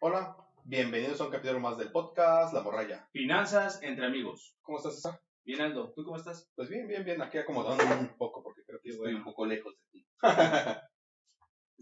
Hola, bienvenidos a un capítulo más del podcast La Morralla. Finanzas entre amigos. ¿Cómo estás, César? Bien, Aldo. ¿Tú cómo estás? Pues bien, aquí acomodando un poco porque creo que Qué estoy bueno. un poco lejos de ti.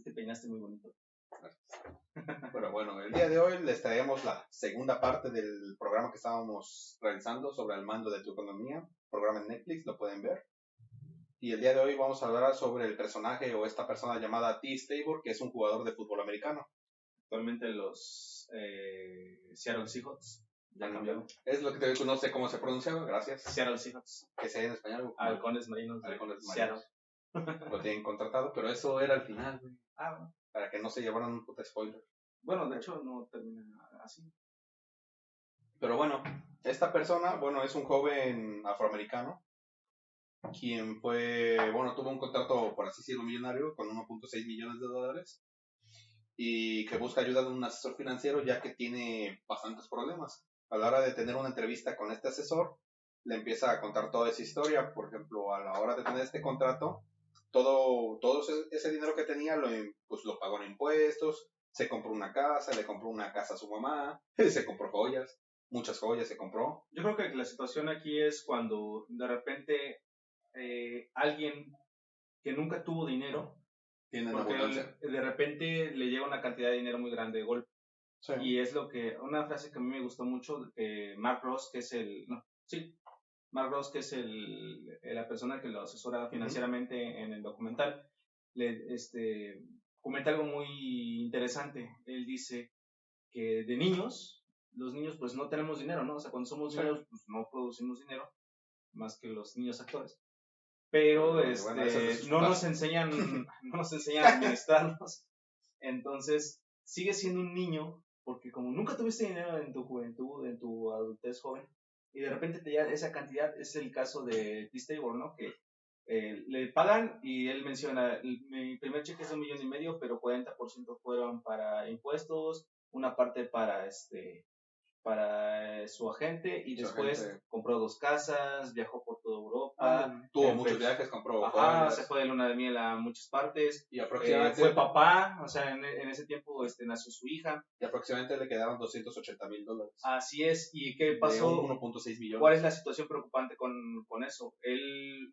Te peinaste muy bonito. Pero bueno, el día de hoy les traemos la segunda parte del programa que estábamos realizando sobre el mando de tu economía, programa en Netflix, lo pueden ver. Y el día de hoy vamos a hablar sobre el personaje o esta persona llamada T. Tabor, que es un jugador de fútbol americano. Actualmente los Seattle Seahawks ya cambiaron. Es lo que no sé cómo se pronuncia, gracias. Seattle Seahawks. Que sea en español. Halcones Marinos de Seattle. Lo tienen contratado, pero eso era al final, güey. Bueno. Para que no se llevaran un puto spoiler. Bueno, de hecho no termina así. Pero bueno, esta persona, es un joven afroamericano quien tuvo un contrato, por así decirlo, millonario con 1.6 millones de dólares y que busca ayuda de un asesor financiero ya que tiene bastantes problemas. A la hora de tener una entrevista con este asesor, le empieza a contar toda esa historia. Por ejemplo, a la hora de tener este contrato, todo ese dinero que tenía lo pagó en impuestos, se compró una casa, le compró una casa a su mamá, se compró joyas, muchas joyas se compró. Yo creo que la situación aquí es cuando de repente alguien que nunca tuvo dinero, porque de repente le llega una cantidad de dinero muy grande de golpe. Sí. Y es una frase que a mí me gustó mucho, Mark Ross, que es Mark Ross, que es la persona que lo asesora financieramente en el documental, comenta algo muy interesante. Él dice que de niños, los niños pues no tenemos dinero, ¿no? O sea, cuando somos niños pues no producimos dinero, más que los niños actores. Pero no nos enseñan a administrarnos. Entonces, sigues siendo un niño porque como nunca tuviste dinero en tu juventud, en tu adultez joven, y de repente te llega esa cantidad. Es el caso de T. Tabor, ¿no? Que le pagan y él menciona, mi primer cheque es 1,5 millones, pero 40% fueron para impuestos, una parte para su agente, y después compró 2 casas, viajó por toda Europa. Tuvo muchos viajes, compró se fue de luna de miel a muchas partes. Y aproximadamente fue papá, o sea, en ese tiempo nació su hija. Y aproximadamente le quedaron $280,000. Así es. ¿Y qué pasó? De 1.6 millones. ¿Cuál es la situación preocupante con eso?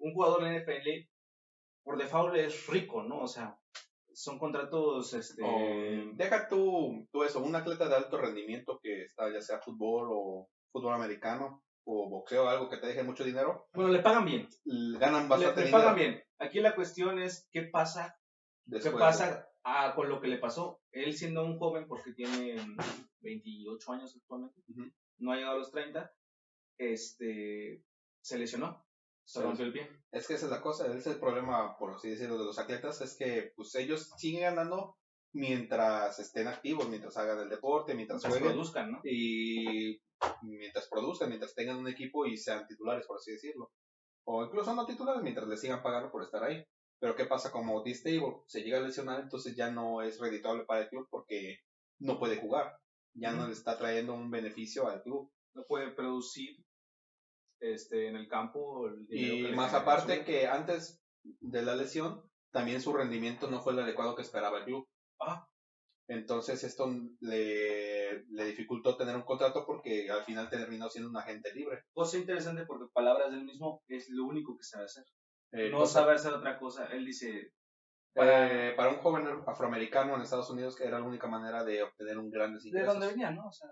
Un jugador de NFL, por default, es rico, ¿no? O sea, son contratos, deja tú eso, un atleta de alto rendimiento que está ya sea fútbol o fútbol americano o boxeo, algo que te deje mucho dinero. Bueno, le pagan bien. Ganan bastante dinero. Le pagan bien. Aquí la cuestión es, ¿qué pasa? Después, ¿qué pasa con lo que le pasó? Él siendo un joven, porque tiene 28 años actualmente, no ha llegado a los 30, se lesionó. Se rompió el pie. Es que esa es la cosa, ese es el problema, por así decirlo, de los atletas, es que pues ellos siguen ganando mientras estén activos, mientras hagan el deporte, mientras jueguen, produzcan, ¿no? Y mientras produzcan, mientras tengan un equipo y sean titulares, por así decirlo. O incluso no titulares, mientras les sigan pagando por estar ahí. Pero ¿qué pasa? Como T. Tabor se llega a lesionar, entonces ya no es redituable para el club porque no puede jugar. Ya no le está trayendo un beneficio al club. No puede producir en el campo. Y más aparte que antes de la lesión, también su rendimiento no fue el adecuado que esperaba el club. Entonces esto le dificultó tener un contrato porque al final terminó siendo un agente libre. Cosa interesante porque palabras del mismo es lo único que sabe hacer. No sabe hacer otra cosa. Él dice... Para un joven afroamericano en Estados Unidos que era la única manera de obtener un gran ingreso. ¿De dónde venía, no? O sea,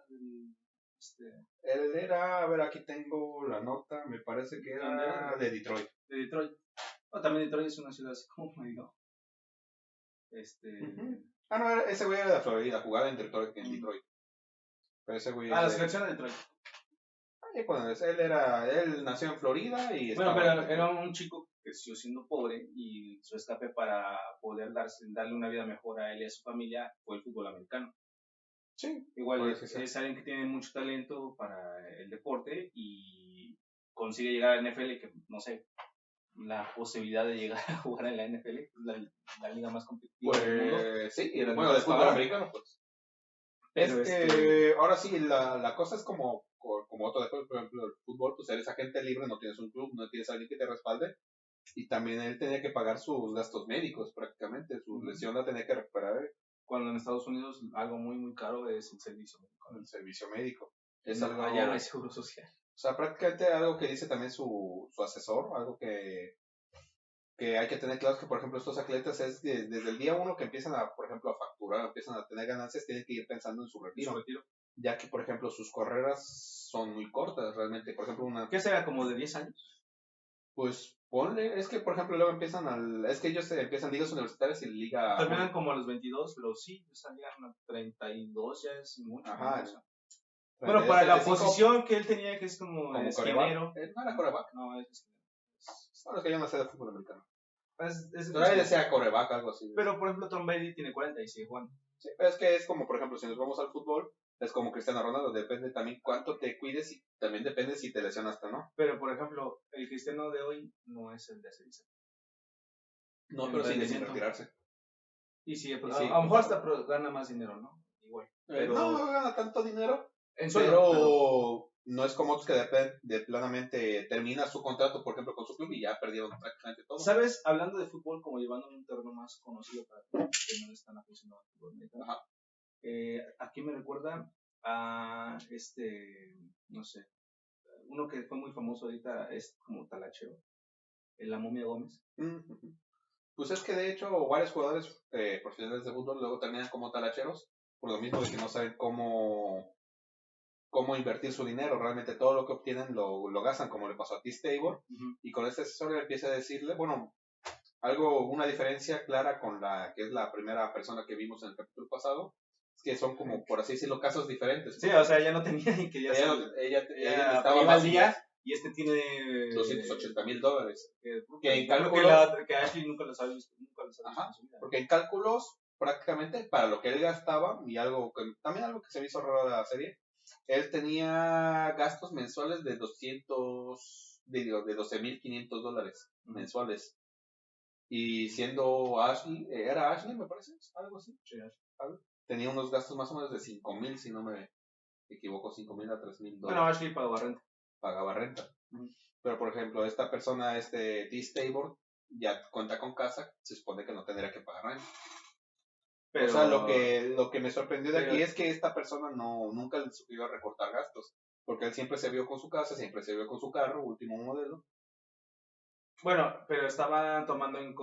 él era, a ver, aquí tengo la nota, me parece que era de Detroit. De Detroit. También Detroit es una ciudad así como medio... no, ese güey era de Florida, jugaba en Detroit. Pero ese güey la selección de Detroit. Pues él nació en Florida y... Bueno, pero era un chico que creció siendo pobre y su escape para poder darle una vida mejor a él y a su familia fue el fútbol americano. Sí. Igual es alguien que tiene mucho talento para el deporte y consigue llegar a la NFL, que no sé, la posibilidad de llegar a jugar en la NFL, la liga más competitiva del mundo. Sí, y del fútbol americano, pues. Pero ahora sí, la cosa es como otro deporte, por ejemplo, el fútbol, pues eres agente libre, no tienes un club, no tienes alguien que te respalde, y también él tenía que pagar sus gastos médicos prácticamente, su lesión la tenía que recuperar. Cuando en Estados Unidos algo muy, muy caro es el servicio médico. El servicio médico. Es No, algo, allá no hay seguro social. o sea, prácticamente algo que dice también su asesor, algo que hay que tener claro, que por ejemplo estos atletas es desde el día uno que empiezan a, por ejemplo, a facturar, empiezan a tener ganancias, tienen que ir pensando en su retiro. Ya que, por ejemplo, sus carreras son muy cortas, realmente. Por ejemplo, ¿Qué será, como de 10 años? Pues ponle, es que, por ejemplo, luego es que ellos empiezan ligas universitarias y liga... Terminan como a los 22, pero sí, salían a 32, ya es mucho. Ajá. ¿No? Bueno, para 35, la posición que él tenía, que es como esquinero. No era coreback. No, es esquinero. Bueno, es que yo no sé de fútbol americano. Pero ahí decía coreback, algo así. Pero, por ejemplo, Tom Brady tiene 40 y sigue jugando. Sí, pero es que es como, por ejemplo, si nos vamos al fútbol, es como Cristiano Ronaldo, depende también cuánto te cuides y también depende si te lesionaste o no. Pero, por ejemplo, el Cristiano de hoy no es el de hace 10 años. No, pero sigue sin retirarse. Y sí, pues, a lo mejor hasta gana más dinero, ¿no? Igual. Pero no gana tanto dinero, pero no es como otros que de planamente termina su contrato, por ejemplo, con su club y ya perdieron prácticamente todo. ¿Sabes? Hablando de fútbol, como llevándome un terreno más conocido para que no están aficionados al fútbol americano. Aquí me recuerda a no sé, uno que fue muy famoso ahorita es como talachero, la Momia Gómez. Pues es que de hecho varios jugadores profesionales de fútbol luego terminan como talacheros, por lo mismo de que no saben cómo invertir su dinero. Realmente todo lo que obtienen lo gastan, como le pasó a T. Stable, y con este asesor empieza a decirle, bueno, una diferencia clara con la que es la primera persona que vimos en el capítulo pasado, es que son como, por así decirlo, casos diferentes. Sí, o sea, ella no tenía y que ella estaba más día, y este tiene $280,000. Que en cálculos, que Ashley nunca los había visto. Porque en cálculos, prácticamente, para lo que él gastaba, y también algo que se me hizo raro de la serie, él tenía gastos mensuales de $12,500 mensuales. Y siendo Ashley, ¿era Ashley, me parece? Algo así. Sí, tenía unos gastos más o menos de 5,000, si no me equivoco, 5,000 a $3,000. Bueno, Ashley pagaba renta. Pero, por ejemplo, esta persona, T-Stable, ya cuenta con casa, se supone que no tendría que pagar renta. Pero, o sea, lo que me sorprendió de aquí es que esta persona nunca le supió recortar gastos, porque él siempre se vio con su casa, siempre se vio con su carro, último modelo. Bueno, pero estaba tomando en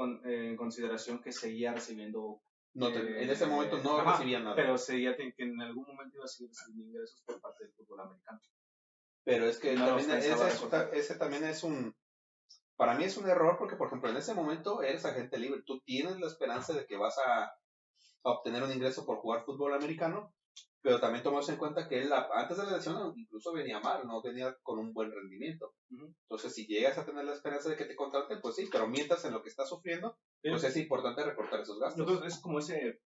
consideración que seguía recibiendo... en ese momento no recibía nada. Pero seguía que en algún momento iba a seguir recibiendo ingresos por parte del fútbol americano. Pero es que ese también es para mí es un error, porque por ejemplo en ese momento eres agente libre, tú tienes la esperanza de que vas a obtener un ingreso por jugar fútbol americano, pero también tomamos en cuenta que él antes de la lesión incluso venía mal, no venía con un buen rendimiento. Entonces si llegas a tener la esperanza de que te contraten, pues sí, pero mientras en lo que estás sufriendo, pues es importante recortar esos gastos. Entonces es como ese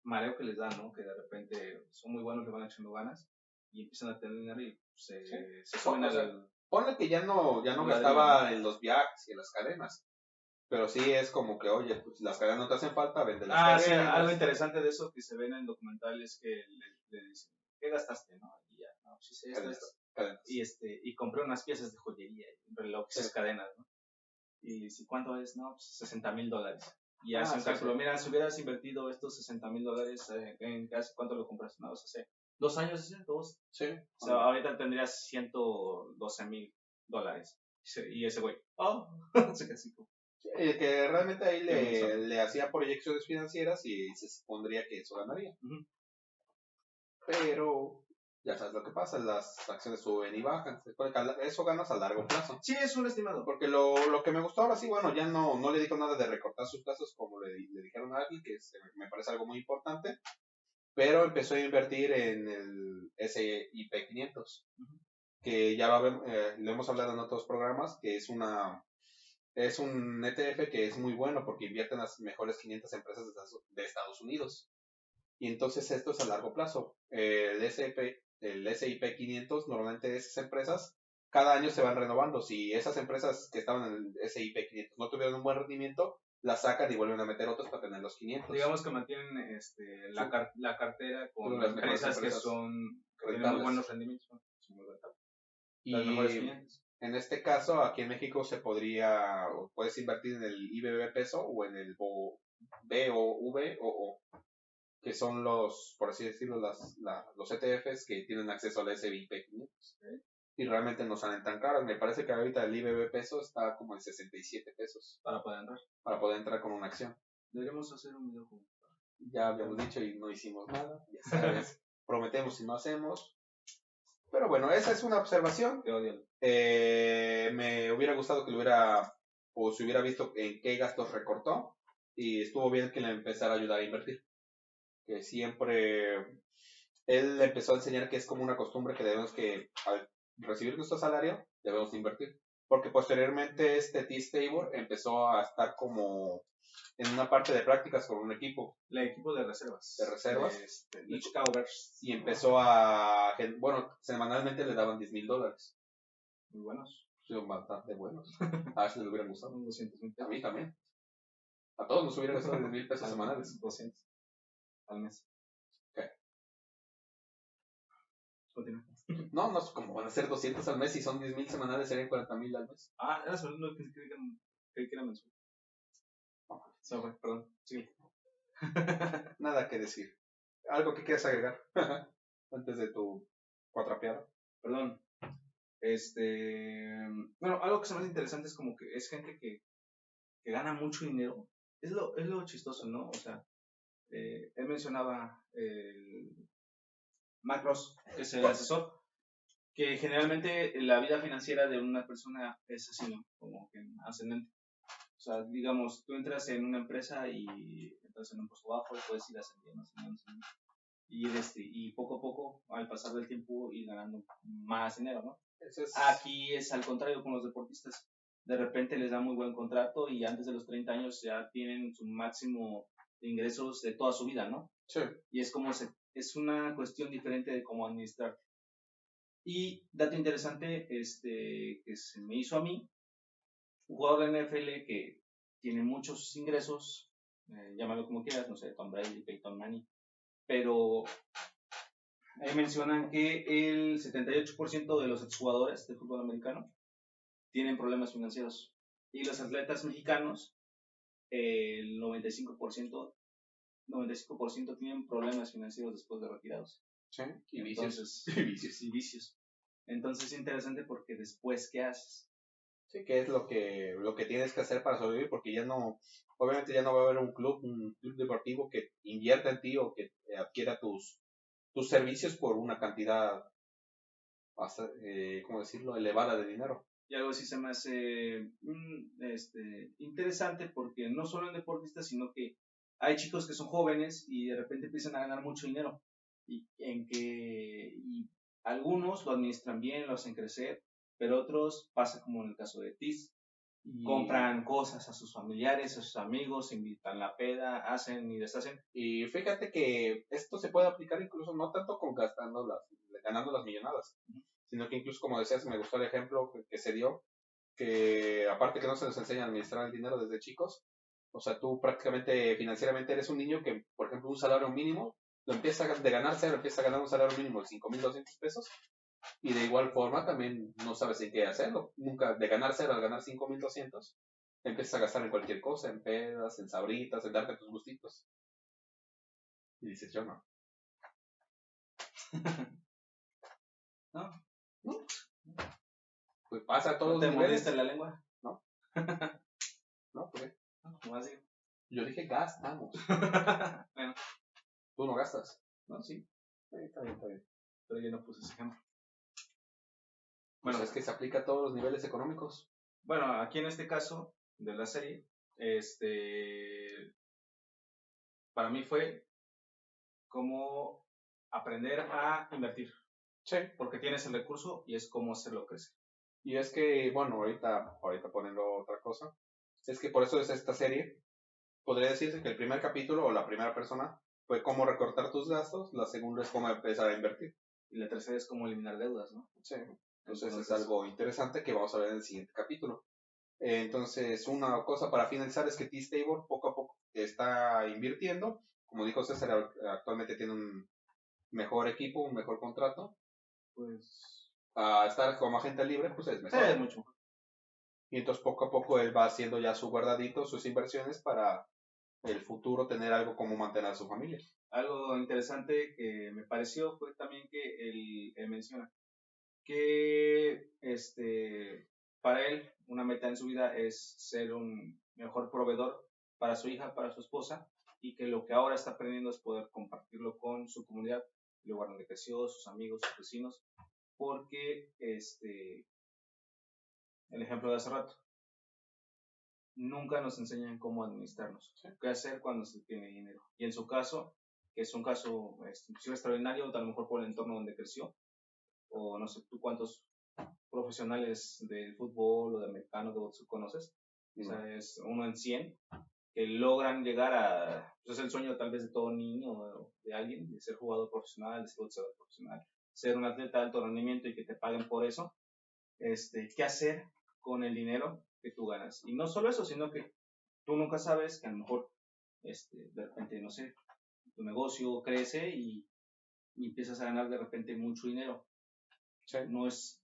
mareo que les da, ¿no? Que de repente son muy buenos, le van echando ganas y empiezan a tener dinero y se suben al... Ponle que ya no gastaba en los viajes y en las cadenas, pero sí es como que, oye, pues las cadenas no te hacen falta, vende las cadenas. Sí, algo interesante de eso que se ven en el documental es que le dicen, ¿qué gastaste? ¿No? Y ya, no, sí sé, cadenas. Y compré unas piezas de joyería, un reloj, esas cadenas, ¿no? Y si ¿cuánto es? No, pues $60,000. Y hace un cálculo, mira, si hubieras invertido estos $60,000, ¿en cuánto lo compraste? No, hace 2 años, ¿2? Sí. O sea, ahorita tendrías $112,000. Y ese güey, se casi como... que realmente ahí le hacía proyecciones financieras y se supondría que eso ganaría. Pero ya sabes lo que pasa, las acciones suben y bajan. Eso ganas a largo plazo. Sí, es un estimado. Porque lo que me gustó ahora sí, bueno, ya no le digo nada de recortar sus gastos como le dijeron a alguien, que me parece algo muy importante. Pero empezó a invertir en el S&P 500, que ya lo hemos hablado en otros programas, que es un ETF que es muy bueno porque invierte en las mejores 500 empresas de Estados Unidos. Y entonces esto es a largo plazo. El S&P 500, normalmente esas empresas, cada año se van renovando. Si esas empresas que estaban en el S&P 500 no tuvieron un buen rendimiento, las sacan y vuelven a meter otros para tener los 500. Digamos que mantienen la cartera con las empresas que tienen muy buenos rendimientos. Son muy rentables. Las mejores 500. En este caso, aquí en México puedes invertir en el IBB peso o en el B o V o O, que son los, por así decirlo, los ETFs que tienen acceso al S&P 500. Y realmente no salen tan caros. Me parece que ahorita el IBB peso está como en 67 pesos. Para poder entrar. Para poder entrar con una acción. Deberíamos hacer un video juntos. Ya habíamos dicho y no hicimos nada. Ya sabes, prometemos y no hacemos. Pero bueno, esa es una observación. Me hubiera gustado que o se hubiera visto en qué gastos recortó. Y estuvo bien que le empezara a ayudar a invertir. Que siempre él empezó a enseñar que es como una costumbre que debemos que al recibir nuestro salario debemos invertir. Porque posteriormente T-Stable empezó a estar como en una parte de prácticas con un equipo. El equipo de reservas. De Chicago Bears. Y empezó semanalmente le daban $10,000. Muy buenos. Son bastante buenos. A Ashley le hubieran gustado. 200,000. A mí también. A todos nos hubieran gustado 10,000 pesos semanales. 200 al mes. ¿Qué? Continúa. No, como van a ser 200 al mes y son 10,000 semanales, serían 40,000 al mes. Era solo lo que creí que era mensual. Perdón. Sí. Nada que decir. ¿Algo que quieras agregar? Antes de tu cuatrapeada. Perdón. Bueno, algo que se me hace interesante es como que es gente que gana mucho dinero. Es lo chistoso, ¿no? O sea, él mencionaba Mac Ross, que es el asesor, que generalmente la vida financiera de una persona es así, ¿no? Como que ascendente. O sea, digamos, tú entras en una empresa y entras en un puesto bajo y puedes ir ascendiendo. Y poco a poco, al pasar del tiempo, ir ganando más dinero, ¿no? Aquí es al contrario con los deportistas. De repente les da muy buen contrato y antes de los 30 años ya tienen su máximo de ingresos de toda su vida, ¿no? Sí. Y es como es una cuestión diferente de cómo administrar. Y dato interesante que se me hizo a mí, un jugador de NFL que tiene muchos ingresos, llámalo como quieras, no sé, Tom Brady, Peyton Manning, pero ahí mencionan que el 78% de los exjugadores de fútbol americano tienen problemas financieros. Y los atletas mexicanos, el 95% tienen problemas financieros después de retirados. Sí, y vicios. Entonces, y vicios. Entonces es interesante porque después, ¿qué haces? Sí, ¿qué es lo que tienes que hacer para sobrevivir? Porque obviamente ya no va a haber un club deportivo que invierta en ti o que adquiera tus servicios por una cantidad, ¿cómo decirlo?, elevada de dinero. Y algo así se me hace interesante porque no solo en deportistas, sino que hay chicos que son jóvenes y de repente empiezan a ganar mucho dinero y algunos lo administran bien, lo hacen crecer, pero otros pasa como en el caso de Tiz, compran cosas a sus familiares, a sus amigos, invitan la peda, hacen y deshacen. Y fíjate que esto se puede aplicar incluso no tanto con ganando las millonadas, sino que incluso, como decías, me gustó el ejemplo que se dio, que aparte que no se nos enseña a administrar el dinero desde chicos, o sea, tú prácticamente financieramente eres un niño que, por ejemplo, un salario mínimo, empieza a ganar un salario mínimo de 5,200 pesos, y de igual forma también no sabes en qué hacerlo. Nunca, de ganar 0 al ganar 5,200, empiezas a gastar en cualquier cosa, en pedas, en sabritas, en darte tus gustitos. Y dices, yo no. ¿No? ¿No? Pues pasa a todos ¿No te los niveles. molesta la lengua? ¿No? ¿No? ¿Por qué? No, como así. Yo dije gastamos. Bueno. ¿Tú no gastas? No, sí. Está bien. Pero yo no puse ese ejemplo. Bueno, es que se aplica a todos los niveles económicos. Bueno, aquí en este caso de la serie, para mí fue como aprender a invertir. Sí. Porque tienes el recurso y es cómo hacerlo crecer. Y es que, bueno, ahorita poniendo otra cosa, es que por eso es esta serie. Podría decirse que el primer capítulo o la primera persona fue cómo recortar tus gastos, la segunda es cómo empezar a invertir. Y la tercera es cómo eliminar deudas, ¿no? Sí. Entonces es algo interesante que vamos a ver en el siguiente capítulo. Entonces, una cosa para finalizar es que T-Stable poco a poco está invirtiendo. Como dijo César, actualmente tiene un mejor equipo, un mejor contrato. Pues a estar como agente libre, pues es mejor. Sí, es mucho mejor. Y entonces poco a poco él va haciendo ya su guardadito, sus inversiones para el futuro tener algo como mantener a su familia. Algo interesante que me pareció fue también que él menciona que para él una meta en su vida es ser un mejor proveedor para su hija, para su esposa, y que lo que ahora está aprendiendo es poder compartirlo con su comunidad, el lugar donde creció, sus amigos, sus vecinos, porque el ejemplo de hace rato, nunca nos enseñan cómo administrarnos, qué hacer cuando se tiene dinero. Y en su caso, que es un caso inclusive extraordinario, a lo mejor por el entorno donde creció, o no sé tú cuántos profesionales del fútbol o de americano que vos conoces, o sea, es uno en 100 que logran llegar a, pues es el sueño tal vez de todo niño o de alguien, de ser jugador profesional, de ser boxeador profesional, ser un atleta de alto rendimiento y que te paguen por eso. ¿Qué hacer con el dinero que tú ganas? Y no solo eso, sino que tú nunca sabes que a lo mejor de repente, no sé, tu negocio crece y empiezas a ganar de repente mucho dinero. Sí. No es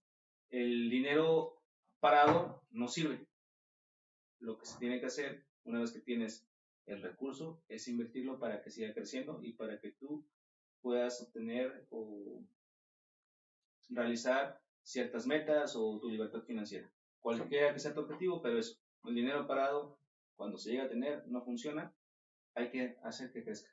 el dinero parado, no sirve. Lo que se tiene que hacer una vez que tienes el recurso es invertirlo para que siga creciendo y para que tú puedas obtener o realizar ciertas metas o tu libertad financiera. Cualquiera que sea tu objetivo, pero eso, el dinero parado, cuando se llega a tener, no funciona, hay que hacer que crezca.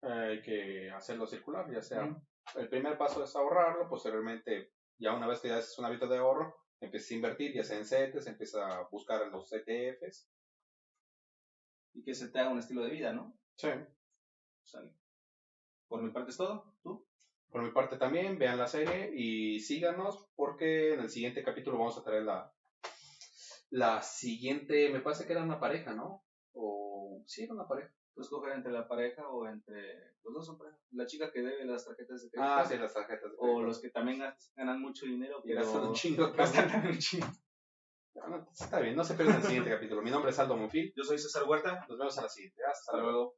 Hay que hacerlo circular, ya sea, el primer paso es ahorrarlo, posteriormente, ya una vez que ya haces un hábito de ahorro, empiezas a invertir, ya sea en CETES, empiezas a buscar los ETFs. Y que se te haga un estilo de vida, ¿no? Sí. Sale. Por mi parte es todo, ¿tú? Por mi parte también, vean la serie y síganos porque en el siguiente capítulo vamos a traer la siguiente, me parece que era una pareja, ¿no? O sí, era una pareja. Puedes coger entre la pareja o entre los dos son pareja. La chica que debe las tarjetas de crédito. Ah, sí, las tarjetas de crédito. O los que también ganan mucho dinero, y gastan un chingo. Gastan también un chingo. No, está bien, no se pierdan el siguiente capítulo. Mi nombre es Aldo Monfil. Yo soy César Huerta. Nos vemos a la siguiente. Hasta luego.